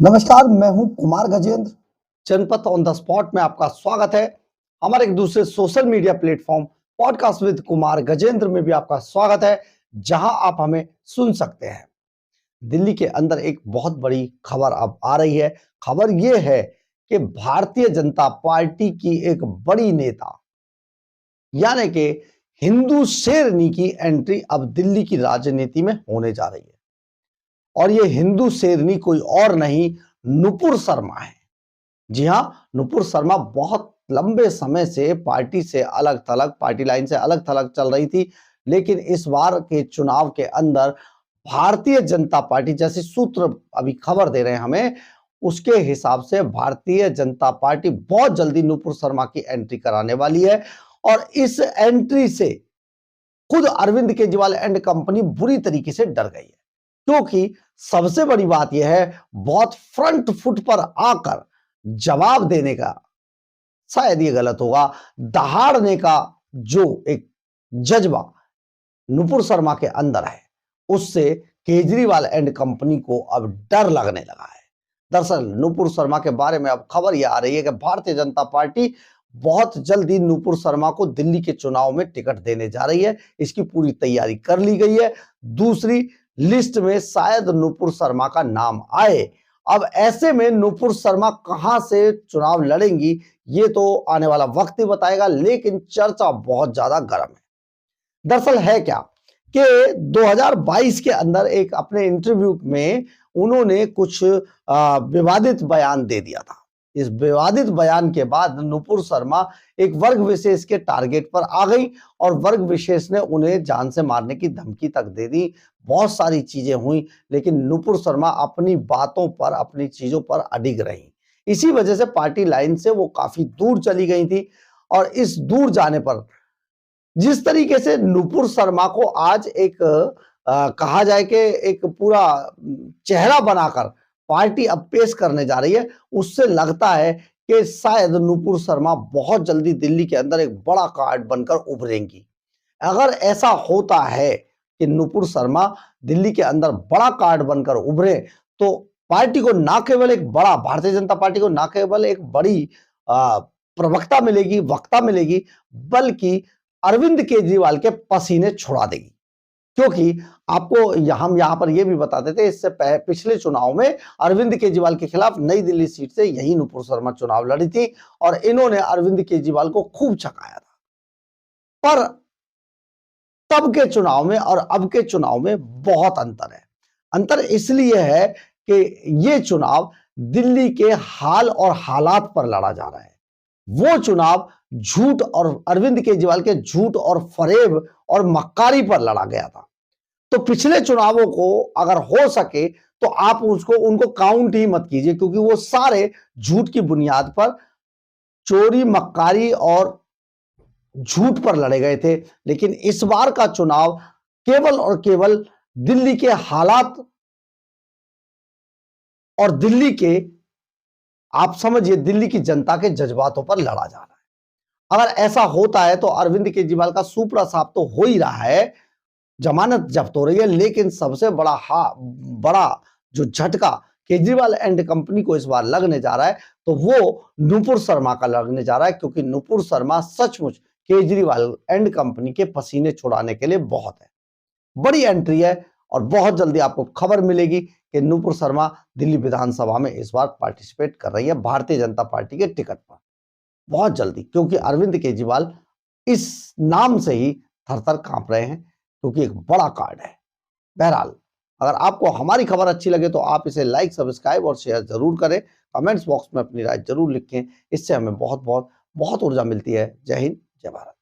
नमस्कार, मैं हूं कुमार गजेंद्र। जनपथ ऑन द स्पॉट में आपका स्वागत है। हमारे एक दूसरे social media platform podcast with Kumar Gajendra में भी आपका स्वागत है, जहां आप हमें सुन सकते हैं। दिल्ली के अंदर एक बहुत बड़ी खबर अब आ रही है। खबर यह है कि भारतीय जनता पार्टी की एक बड़ी नेता यानी कि हिंदू शेरनी की एंट्री अब दिल्ली की राजनीति में होने जा रही है। और ये हिंदू शेरनी कोई और नहीं, नुपुर शर्मा है। जी हां, नुपुर शर्मा बहुत लंबे समय से पार्टी से अलग थलग, पार्टी लाइन से अलग थलग चल रही थी, लेकिन इस बार के चुनाव के अंदर भारतीय जनता पार्टी, जैसे सूत्र अभी खबर दे रहे हैं हमें, उसके हिसाब से भारतीय जनता पार्टी बहुत जल्दी नुपुर शर्मा की एंट्री कराने वाली है। और इस एंट्री से खुद अरविंद केजरीवाल एंड कंपनी बुरी तरीके से डर गई है, क्योंकि सबसे बड़ी बात यह है, बहुत फ्रंट फुट पर आकर जवाब देने का, शायद ये गलत होगा, दहाड़ने का जो एक जज्बा नुपुर शर्मा के अंदर है, उससे केजरीवाल एंड कंपनी को अब डर लगने लगा है। दरअसल नुपुर शर्मा के बारे में अब खबर यह आ रही है कि भारतीय जनता पार्टी बहुत जल्दी नुपुर शर्मा को दिल्ली के चुनाव में टिकट देने जा रही है। इसकी पूरी तैयारी कर ली गई है। दूसरी लिस्ट में शायद नुपुर शर्मा का नाम आए। अब ऐसे में नुपुर शर्मा कहां से चुनाव लड़ेंगी, ये तो आने वाला वक्त ही बताएगा, लेकिन चर्चा बहुत ज्यादा गर्म है। दरअसल है क्या कि 2022 के अंदर एक अपने इंटरव्यू में उन्होंने कुछ विवादित बयान दे दिया था। इस विवादित बयान के बाद नुपुर शर्मा एक वर्ग विशेष के टारगेट पर आ गई और वर्ग विशेष ने उन्हें जान से मारने की धमकी तक दे दी। बहुत सारी चीजें हुई, लेकिन नुपुर शर्मा अपनी बातों पर, अपनी चीजों पर अडिग रही। इसी वजह से पार्टी लाइन से वो काफी दूर चली गई थी। और इस दूर जाने पर जिस तरीके से नुपुर शर्मा को आज एक कहा जाए कि एक पूरा चेहरा बनाकर पार्टी अब पेश करने जा रही है, उससे लगता है कि शायद नुपुर शर्मा बहुत जल्दी दिल्ली के अंदर एक बड़ा कार्ड बनकर उभरेंगी। अगर ऐसा होता है कि नुपुर शर्मा दिल्ली के अंदर बड़ा कार्ड बनकर उभरे, तो पार्टी को ना केवल एक बड़ा, भारतीय जनता पार्टी को ना केवल एक बड़ी प्रवक्ता मिलेगी, वक्ता मिलेगी, बल्कि अरविंद केजरीवाल के पसीने छुड़ा देगी। क्योंकि आपको हम यहां पर यह भी बता देते, इससे पिछले चुनाव में अरविंद केजरीवाल के खिलाफ नई दिल्ली सीट से यही नुपुर शर्मा चुनाव लड़ी थी और इन्होंने अरविंद केजरीवाल को खूब छकाया था। पर तब के चुनाव में और अब के चुनाव में बहुत अंतर है। अंतर इसलिए है कि यह चुनाव दिल्ली के हाल और हालात पर लड़ा जा रहा है। वो चुनाव झूठ और अरविंद केजरीवाल के झूठ और फरेब और मक्कारी पर लड़ा गया था। तो पिछले चुनावों को अगर हो सके तो आप उनको काउंट ही मत कीजिए, क्योंकि वो सारे झूठ की बुनियाद पर, चोरी, मक्कारी और झूठ पर लड़े गए थे। लेकिन इस बार का चुनाव केवल और केवल दिल्ली के हालात और दिल्ली के, आप समझिए, दिल्ली की जनता के जज्बातों पर लड़ा जा रहा है। अगर ऐसा होता है तो अरविंद केजरीवाल का सुपड़ा साफ तो हो ही रहा है, जमानत जब्त हो रही है, लेकिन सबसे बड़ा जो झटका केजरीवाल एंड कंपनी को इस बार लगने जा रहा है, तो वो नुपुर शर्मा का लगने जा रहा है। क्योंकि नुपुर शर्मा सचमुच केजरीवाल एंड कंपनी के पसीने छुड़ाने के लिए बहुत है। बड़ी एंट्री है और बहुत जल्दी आपको खबर मिलेगी कि नुपुर शर्मा दिल्ली विधानसभा में इस बार पार्टिसिपेट कर रही है भारतीय जनता पार्टी के टिकट पर, बहुत जल्दी। क्योंकि अरविंद केजरीवाल इस नाम से ही थर-थर कांप रहे हैं, क्योंकि एक बड़ा कार्ड है। बहरहाल, अगर आपको हमारी खबर अच्छी लगे तो आप इसे लाइक, सब्सक्राइब और शेयर जरूर करें। कमेंट्स बॉक्स में अपनी राय जरूर लिखें। इससे हमें बहुत बहुत बहुत ऊर्जा मिलती है। जय हिंद, जय भारत।